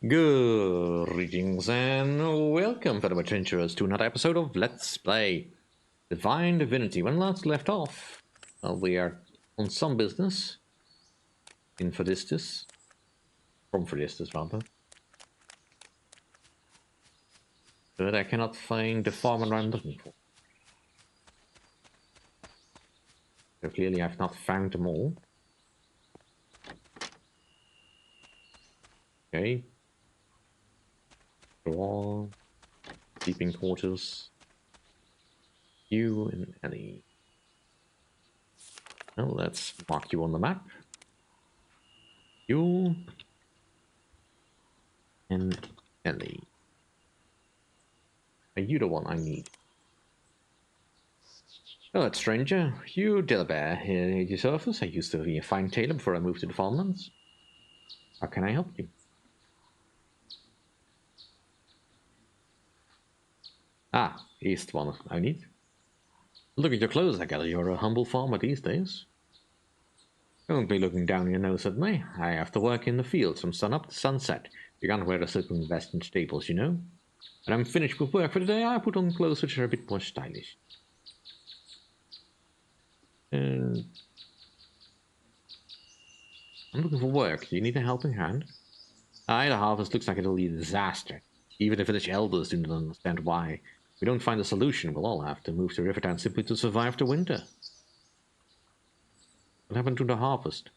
Greetings and welcome, fellow adventurers, to another episode of Let's Play Divine Divinity. When last left off, we are on some business in Verdistis, from Verdistis rather, but I cannot find the farmer I'm looking for. So clearly I've not found them all. Okay. Wall, sleeping quarters, you and Ellie. Well, let's mark you on the map. You and Ellie. Are you the one I need? Hello, stranger. You Delabare here at your surface. I used to be a fine tailor before I moved to the farmlands. How can I help you? Ah, he's the one I need. Look at your clothes, I gather you're a humble farmer these days. Don't be looking down your nose at me. I have to work in the fields from sun up to sunset. You can't wear a silken vest in stables, you know. When I'm finished with work for the day, I put on clothes which are a bit more stylish. I'm looking for work. Do you need a helping hand? Aye, the harvest looks like it'll be a disaster. Even the village elders do not understand why. If we don't find a solution, we'll all have to move to Rivertown simply to survive the winter. What happened to the harvest?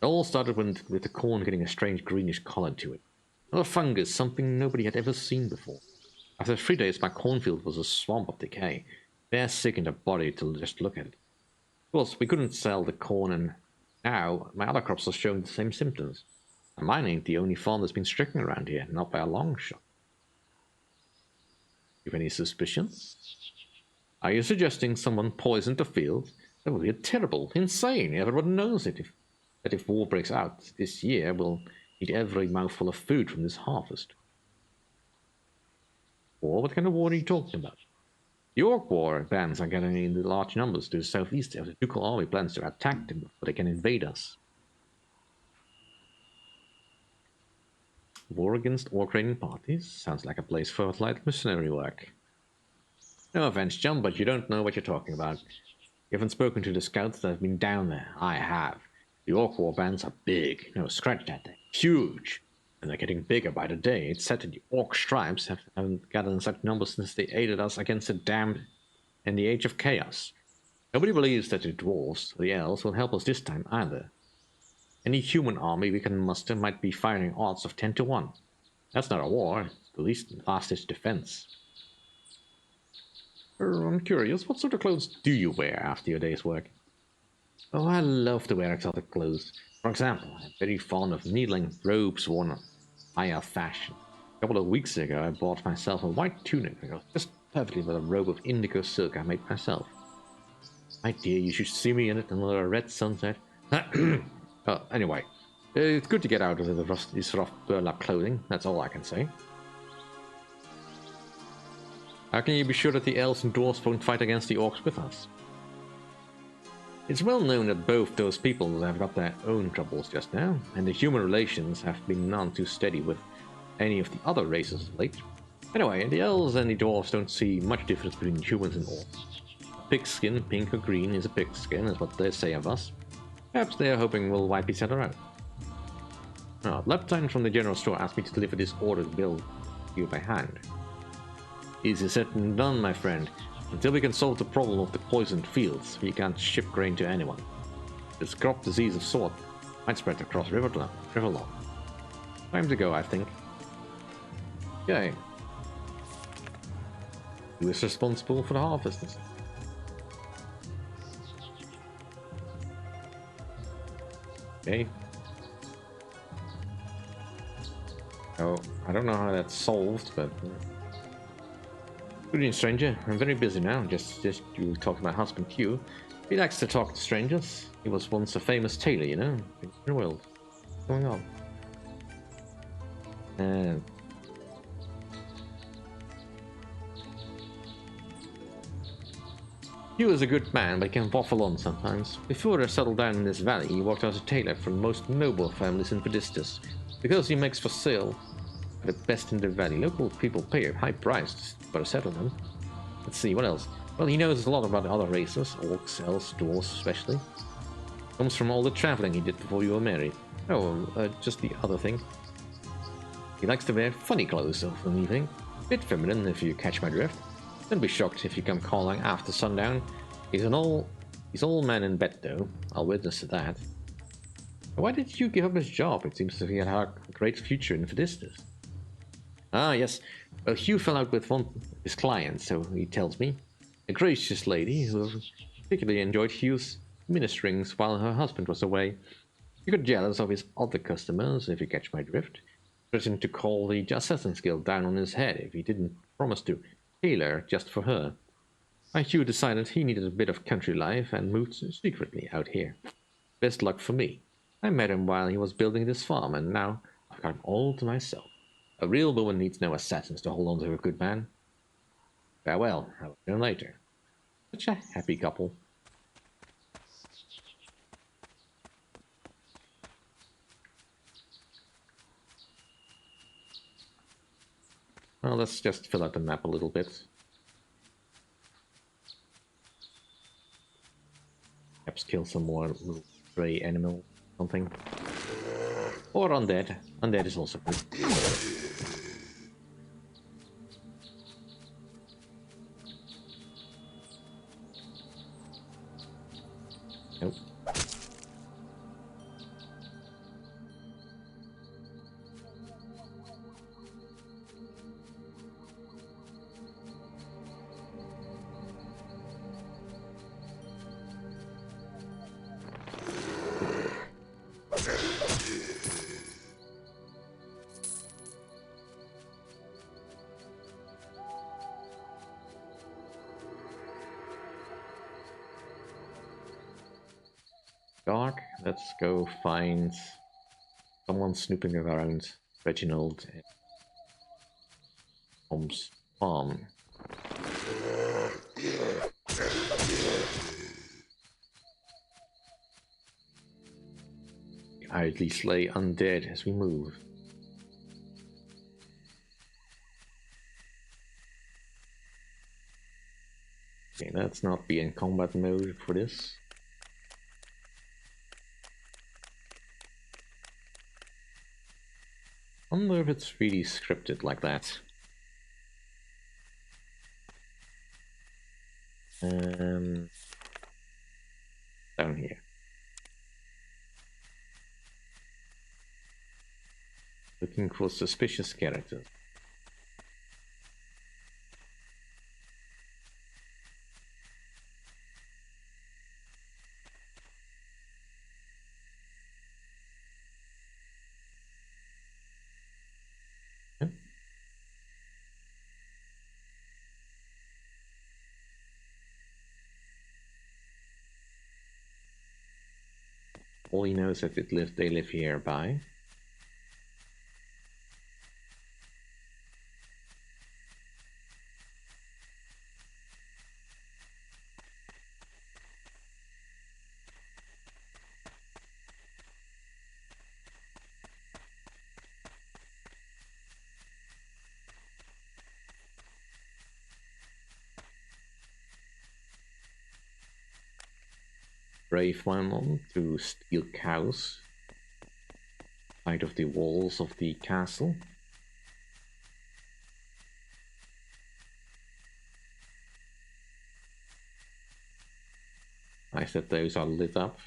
It all started with the corn getting a strange greenish color to it. Another fungus, something nobody had ever seen before. After 3 days, my cornfield was a swamp of decay. They're sick in the body to just look at it. Of course, we couldn't sell the corn, and now my other crops are showing the same symptoms. And mine ain't the only farm that's been stricken around here, not by a long shot. You have any suspicions? Are you suggesting someone poisoned the field? That would be terrible, insane. Everyone knows it. If war breaks out this year, we'll need every mouthful of food from this harvest. War? What kind of war are you talking about? The Orc War bands are getting in large numbers to the southeast as the Ducal army plans to attack them before they can invade us. War against Orc raiding parties? Sounds like a place for light missionary work. No offense, John, but you don't know what you're talking about. You haven't spoken to the scouts that have been down there. I have. The Orc War bands are big. No, scratch that. They're huge. And they're getting bigger by the day. It's said that the Orc tribes haven't gathered in such numbers since they aided us against the Damned in the Age of Chaos. Nobody believes that the dwarves or the elves will help us this time either. Any human army we can muster might be firing odds of 10 to 1. That's not a war, it's the least last-ditch defense. I'm curious, what sort of clothes do you wear after your day's work? Oh, I love to wear exotic clothes. For example, I'm very fond of knee-length robes worn on high fashion. A couple of weeks ago, I bought myself a white tunic that goes just perfectly with a robe of indigo silk I made myself. My dear, you should see me in it under a red sunset. Anyway, it's good to get out of this rough burlap clothing, that's all I can say. How can you be sure that the elves and dwarves won't fight against the orcs with us? It's well known that both those peoples have got their own troubles just now, and the human relations have been none too steady with any of the other races of late. Anyway, the elves and the dwarves don't see much difference between humans and orcs. Pigskin, pink or green, is a pigskin, is what they say of us. Perhaps they are hoping we'll wipe each other out. Oh, Leptine from the general store asked me to deliver this ordered bill to you by hand. Easy said and done, my friend. Until we can solve the problem of the poisoned fields, we can't ship grain to anyone. This crop disease of sort might spread across Riverland. Time to go, I think. Okay. Who is responsible for the harvest? Okay. Oh, I don't know how that's solved, but... Good evening, stranger. I'm very busy now. Just you talk to my husband, Hugh. He likes to talk to strangers. He was once a famous tailor, you know, in the world. What's going on? He was a good man, but he can waffle on sometimes. Before I settled down in this valley, he worked as a tailor for the most noble families in Verdistis. Because he makes for sale the best in the valley, local people pay a high price for a settlement. Let's see, what else? Well, he knows a lot about other races, orcs, elves, dwarves especially. Comes from all the traveling he did before you were married. Oh, just the other thing. He likes to wear funny clothes of an evening. A bit feminine, if you catch my drift. Don't be shocked if you come calling after sundown. He's all man in bed, though. I'll witness to that. Why did you give up his job? It seems that he had a great future in Verdistis. Ah, yes. Well, Hugh fell out with one of his clients, so he tells me. A gracious lady who particularly enjoyed Hugh's ministerings while her husband was away. He got jealous of his other customers, if you catch my drift. Threatened to call the Assassin's Guild down on his head if he didn't promise to tailor just for her. Hugh decided he needed a bit of country life and moved secretly out here. Best luck for me. I met him while he was building this farm, and now I've got him all to myself. A real woman needs no assassins to hold on to a good man. Farewell, I'll return later. Such a happy couple. Well, let's just fill out the map a little bit. Perhaps kill some more little stray animal, something. Or undead. Undead is also good. Nope. Dark. Let's go find someone snooping around Reginald and Tom's farm. I at least lay undead as we move. Okay, let's not be in combat mode for this. I wonder if it's really scripted like that. Down here. Looking for suspicious characters. All he knows is that they live hereby. Brave one to steal cows out of the walls of the castle. Nice that those are lit up.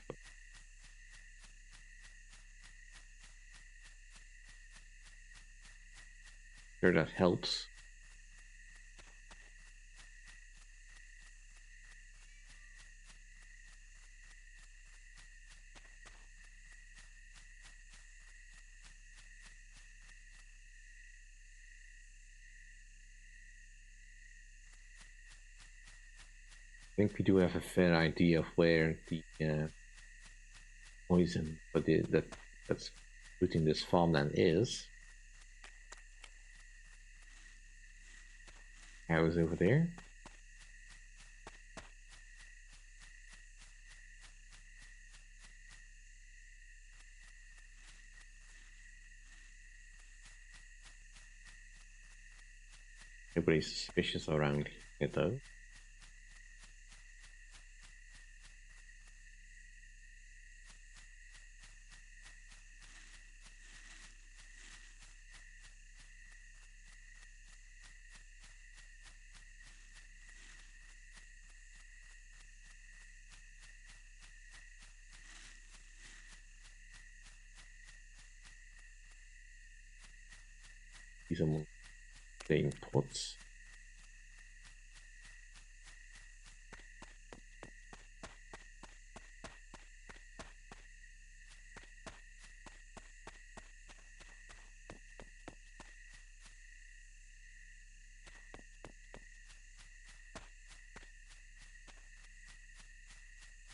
Sure, that helps. I think we do have a fair idea of where the poison that's putting this farmland is. Cows over there. Nobody's suspicious around here though. These are playing pots.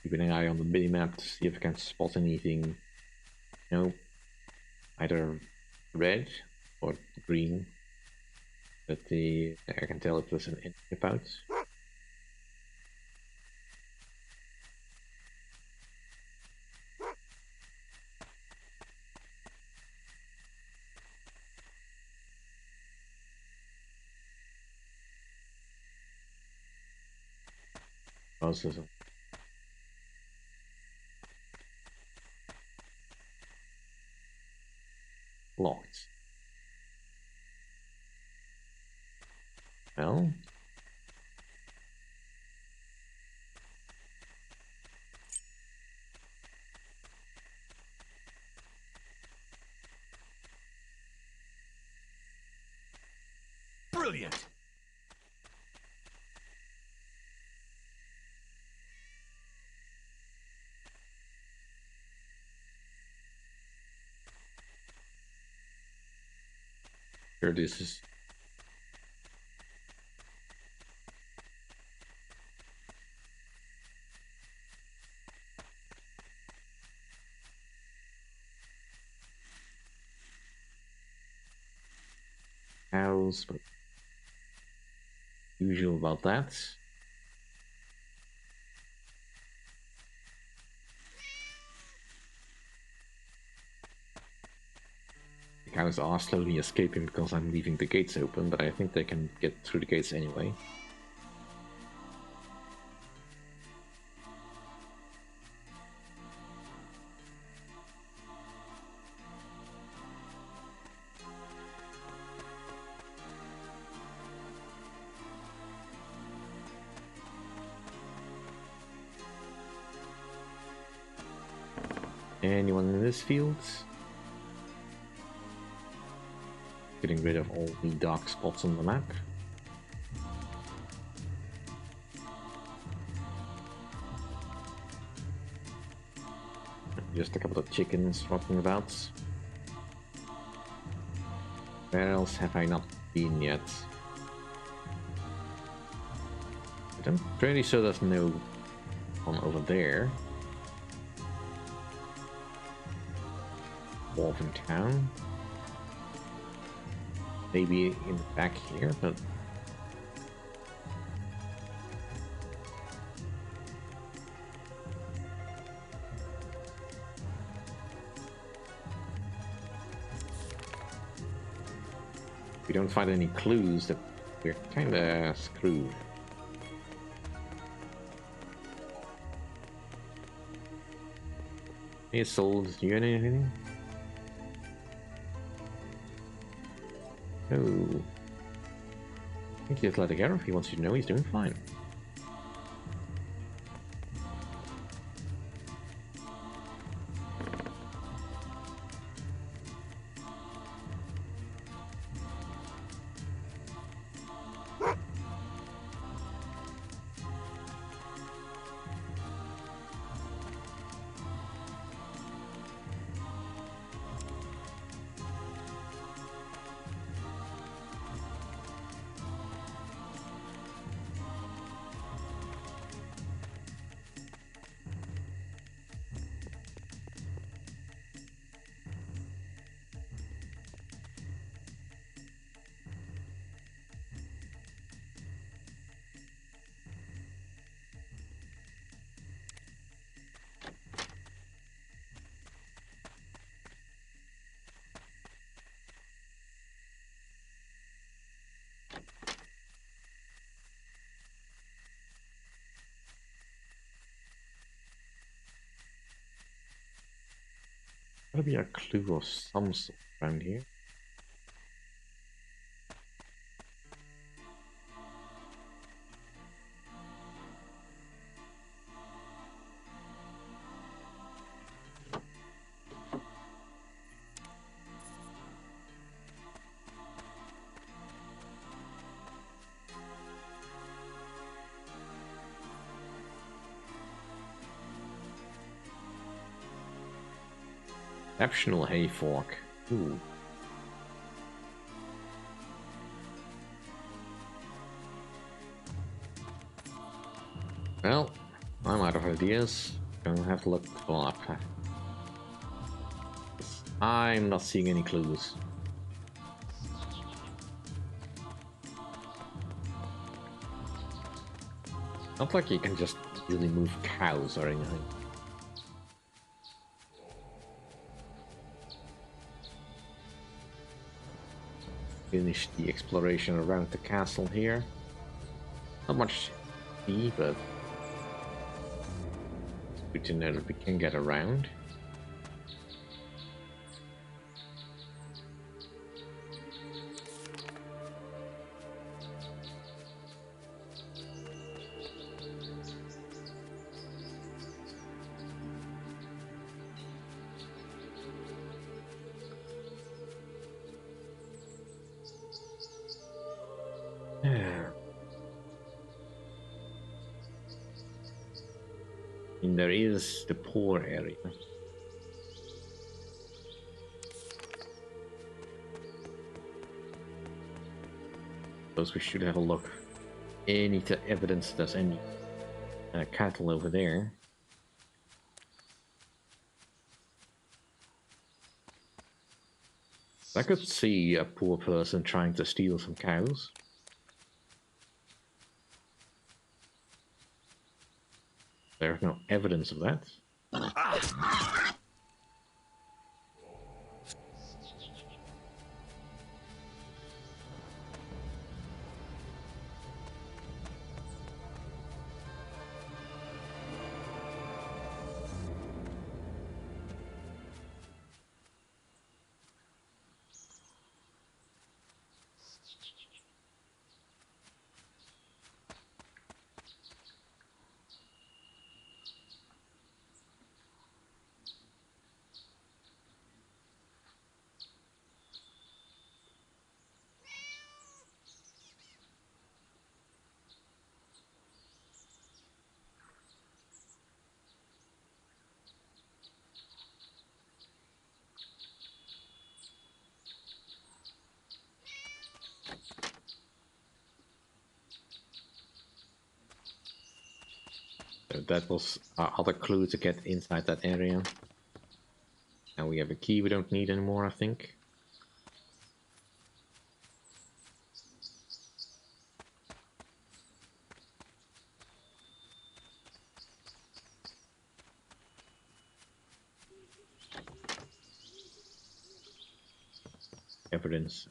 Keeping an eye on the mini-map to see if I can spot anything, you know, either red or green. But I can tell if there's an enemy about. Also, some locked. Well, Brilliant! Verdistis. House, but usual about that. The cows are slowly escaping because I'm leaving the gates open, but I think they can get through the gates anyway. Anyone in this field? Getting rid of all the dark spots on the map. Just a couple of chickens rocking about. Where else have I not been yet? But I'm pretty sure there's no one over there. Wolven Town. Maybe in the back here, but if we don't find any clues, that we're kinda screwed. Hey, souls, do you got anything? Oh. I think he's let it go if he wants you to know he's doing fine. Gotta be a clue of some sort around here. Optional hay fork. Ooh. Well, I'm out of ideas. Gonna have to look up. I'm not seeing any clues. Not like you can just easily move cows or anything. Finish the exploration around the castle here. Not much to see, but good to know that we can get around. And there is the poor area. Suppose we should have a look. Any evidence there's any cattle over there. I could see a poor person trying to steal some cows. There's no evidence of that. So that was our other clue to get inside that area. Now we have a key we don't need anymore, I think. Evidence.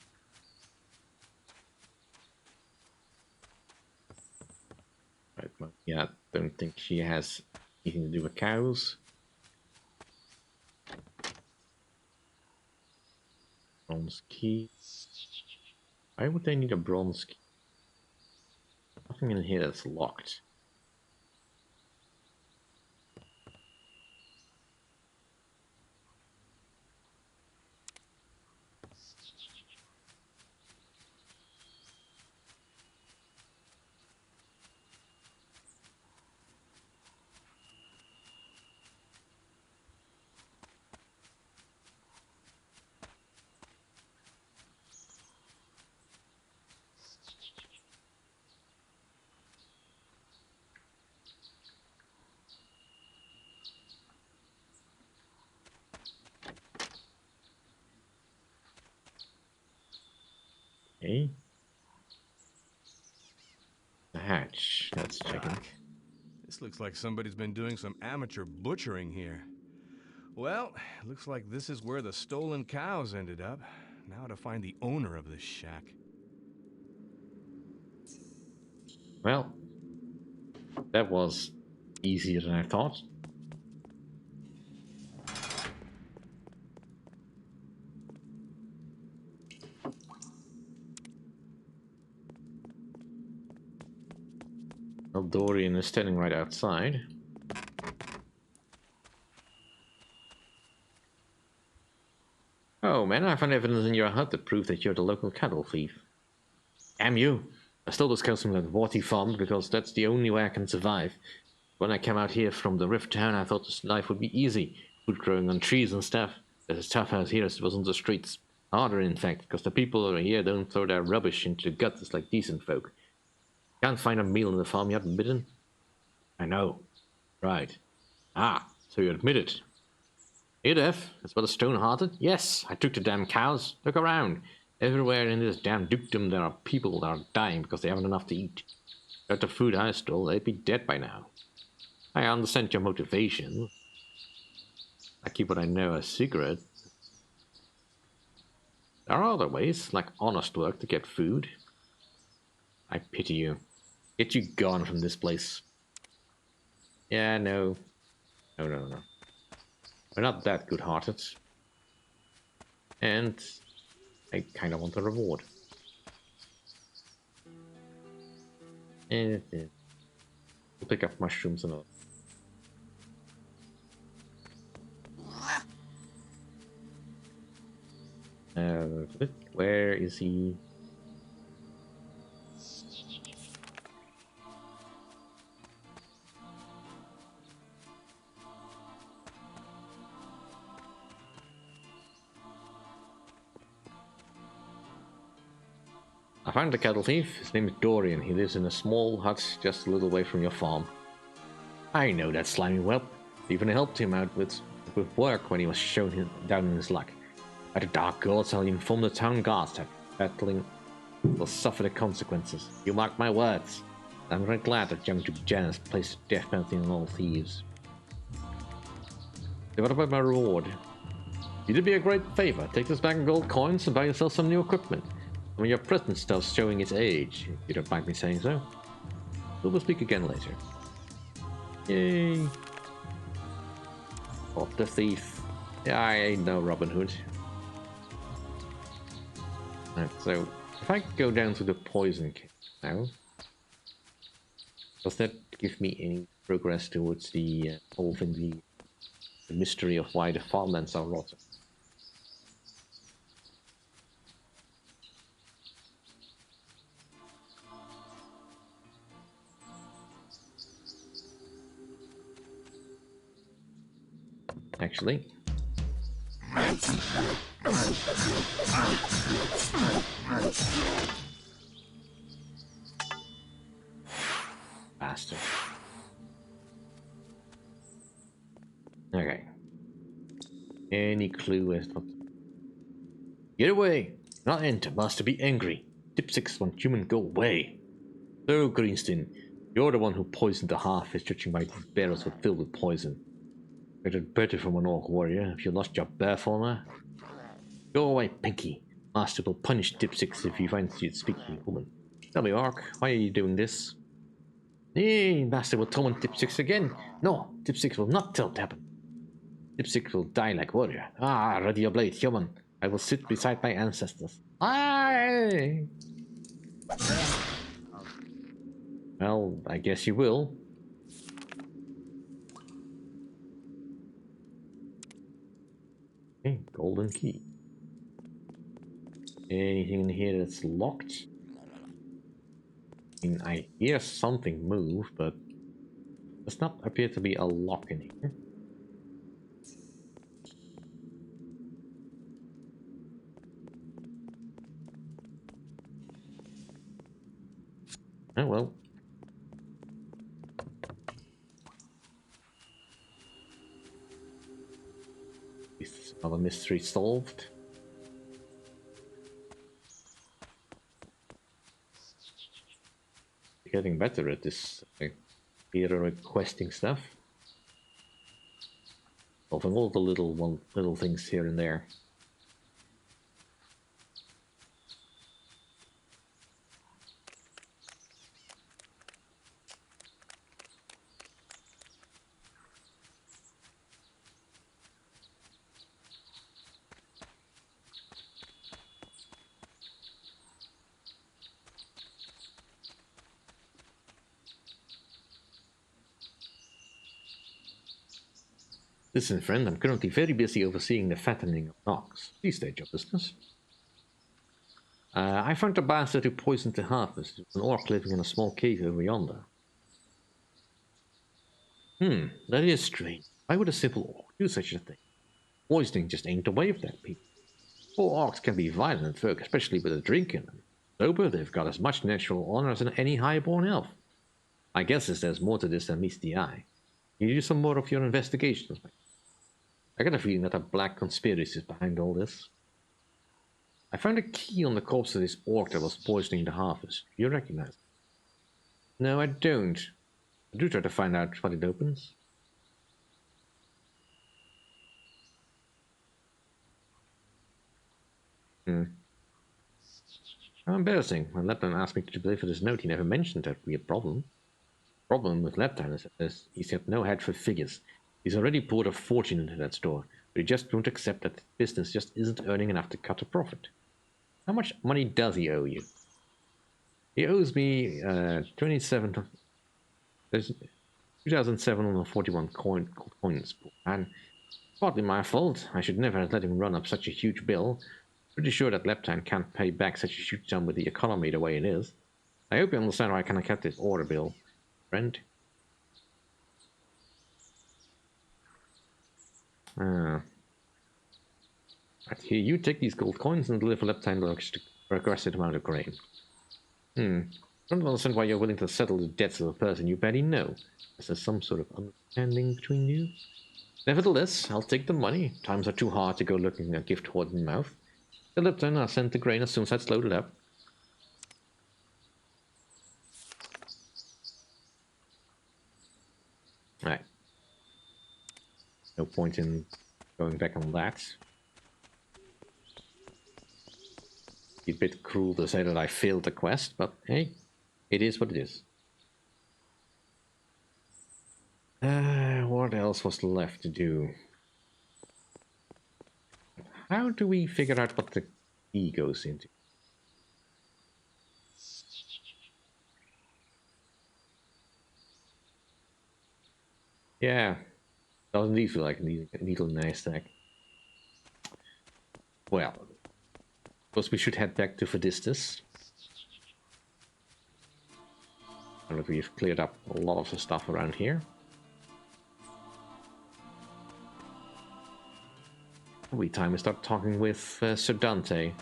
Right, well, yeah, don't think she has anything to do with cows. Bronze key. Why would they need a bronze key? Nothing in here that's locked. Okay. The hatch. Let's check it. This looks like somebody's been doing some amateur butchering here. Well, looks like this is where the stolen cows ended up. Now to find the owner of this shack. Well, that was easier than I thought. Well, Dorian is standing right outside. Oh man, I found evidence in your hut that proves that you're the local cattle thief. Damn you! I stole those cows from that Warty farm because that's the only way I can survive. When I came out here from the Rift Town, I thought this life would be easy. Food growing on trees and stuff. But as tough as here as it was on the streets. Harder, in fact, because the people over here don't throw their rubbish into the gutters like decent folk. Can't find a meal in the farm you haven't bitten? I know. Right. Ah, so you admit it. You deaf? That's what a stone-hearted? Yes, I took the damn cows. Look around. Everywhere in this damn dukedom there are people that are dying because they haven't enough to eat. Without the food I stole, they'd be dead by now. I understand your motivation. I keep what I know a secret. There are other ways, like honest work to get food. I pity you. Get you gone from this place. Yeah, no. No. We're not that good-hearted. And I kind of want a reward. And we'll pick up mushrooms and all. Where is he? I found the cattle thief. His name is Dorian. He lives in a small hut just a little way from your farm. I know that slimy whelp. Even helped him out with work when he was shown him down in his luck. By the dark gods, I'll inform the town guards that battling will suffer the consequences. You mark my words. I'm very glad that young Duke Janus placed the death penalty on all thieves. So what about my reward? You did me a great favor. Take this bag of gold coins and buy yourself some new equipment. Some of your present stuff's showing its age, if you don't mind me saying so. We'll speak again later. Yay! Caught the thief. Yeah, I ain't no Robin Hood. Right, so if I go down to the poison cave now, does that give me any progress towards the solving the mystery of why the farmlands are rotten? Actually, bastard. Okay. Any clue as to get away! Not enter, master be angry. Dipsix want human go away. So, Greenstein, you're the one who poisoned the half-fish, judging by these barrels were filled with poison. Expected better from an orc warrior if you lost your bear former. Go away, Pinky. Master will punish Dipsix if he finds you speaking human. Tell me, Orc, why are you doing this? Hey, Master will torment Dipsix again. No, Dipsix will not tell Tappen. Dipsix will die like warrior. Ah, ready your blade, human. I will sit beside my ancestors. Aye! Well, I guess you will. Okay, golden key. Anything in here that's locked? I mean, I hear something move, but does not appear to be a lock in here. Oh well. Is another mystery solved? Getting better at this heroic questing stuff. Solving all the little things here and there. Listen, friend, I'm currently very busy overseeing the fattening of Nox. Please state your business. I found a bastard who poisoned the harvest. It was an orc living in a small cave over yonder. That is strange. Why would a simple orc do such a thing? Poisoning just ain't the way of that people. All orcs can be violent folk, especially with a drink in them. Sober, they've got as much natural honor as any highborn elf. My guess is there's more to this than meets the eye. Can you do some more of your investigations? I got a feeling that a black conspiracy is behind all this. I found a key on the corpse of this orc that was poisoning the harvest. Do you recognize it? No, I don't. I do try to find out what it opens. How embarrassing. When Lepton asked me to deliver this note, he never mentioned that would be a problem. The problem with Lepton is he's got no head for figures. He's already poured a fortune into that store, but he just won't accept that the business just isn't earning enough to cut a profit. How much money does he owe you? He owes me 2,741 coins, and partly my fault. I should never have let him run up such a huge bill. Pretty sure that Leptine can't pay back such a huge sum with the economy the way it is. I hope you understand why I cannot get this order bill, friend. Right, here, you take these gold coins and deliver Leptine the requested amount of grain. I don't understand why you're willing to settle the debts of a person you barely know. Is there some sort of understanding between you? Nevertheless, I'll take the money. Times are too hard to go looking a gift horse in the mouth. The Lipton, I'll send the grain as soon as it's loaded up. Right. No point in going back on that. It's a bit cruel to say that I failed the quest, but hey, it is what it is. What else was left to do? How do we figure out what the key goes into? Yeah, doesn't indeed feel like a needle in a haystack. Well, I suppose we should head back to Verdistis. I don't know if we've cleared up a lot of the stuff around here. Probably time to start talking with Sir Dante.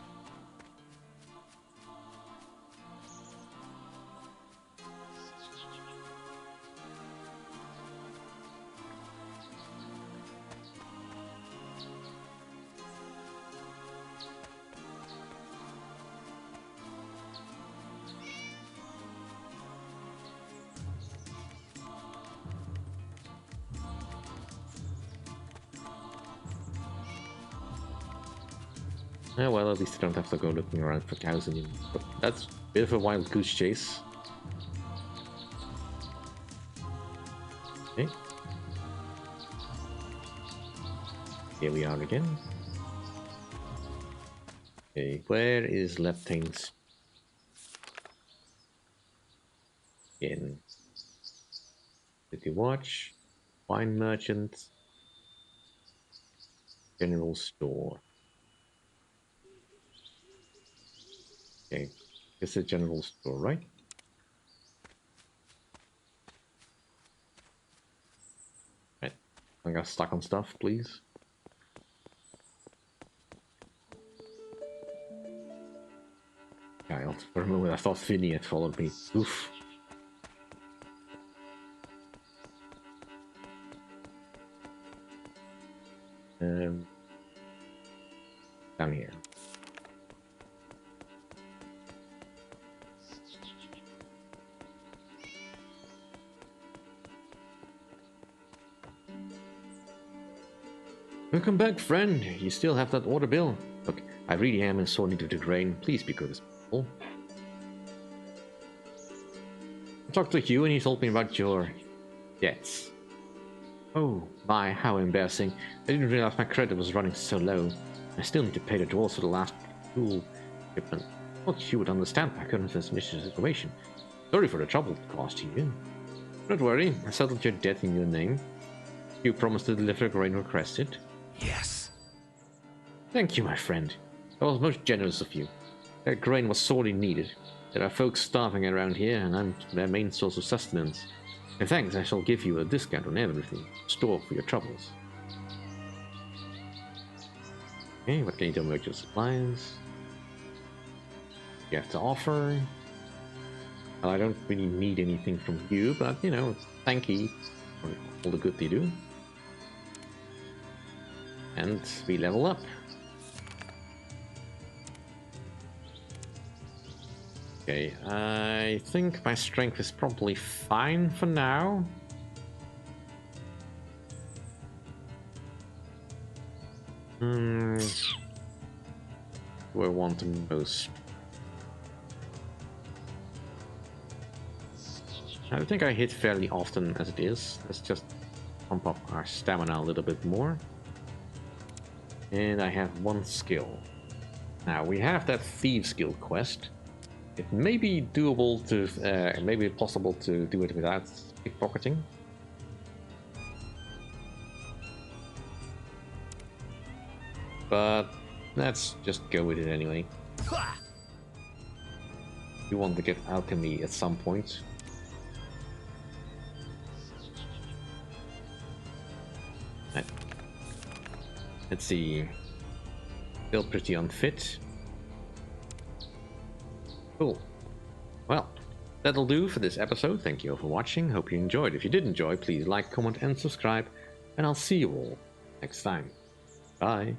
Yeah, well, at least I don't have to go looking around for cows anymore. But that's a bit of a wild goose chase. Okay. Here we are again. Okay, where is Leptane's in City Watch, Wine Merchant, General Store. Okay, it's a general store, right? Right, I got stuck on stuff, please. Child, for a moment I thought Finny had followed me. Oof. Down here. Welcome back, friend. You still have that order bill? Look, I really am in sore need of the grain. Please be good as possible. I talked to Hugh and he told me about your debts. Oh my, how embarrassing. I didn't realize my credit was running so low. I still need to pay the dwarves for the last tool shipment. I thought Hugh would understand my current situation. Sorry for the trouble it caused you. Don't worry, I settled your debt in your name. You promised to deliver the grain requested. Yes. Thank you, my friend. That was most generous of you. That grain was sorely needed. There are folks starving around here, and I'm their main source of sustenance. And thanks, I shall give you a discount on everything. Store for your troubles. Okay, what can you tell me about your supplies? You have to offer. Well, I don't really need anything from you, but, you know, thank you for all the good they do. And we level up. Okay, I think my strength is probably fine for now. Do I want the most? I think I hit fairly often as it is. Let's just pump up our stamina a little bit more. And I have one skill. Now we have that Thieves Guild quest. It may be doable to, it may be possible to do it without pickpocketing. But let's just go with it anyway. You want to get alchemy at some point. Let's see. Still pretty unfit. Cool. Well, that'll do for this episode. Thank you all for watching. Hope you enjoyed. If you did enjoy, please like, comment, and subscribe. And I'll see you all next time. Bye.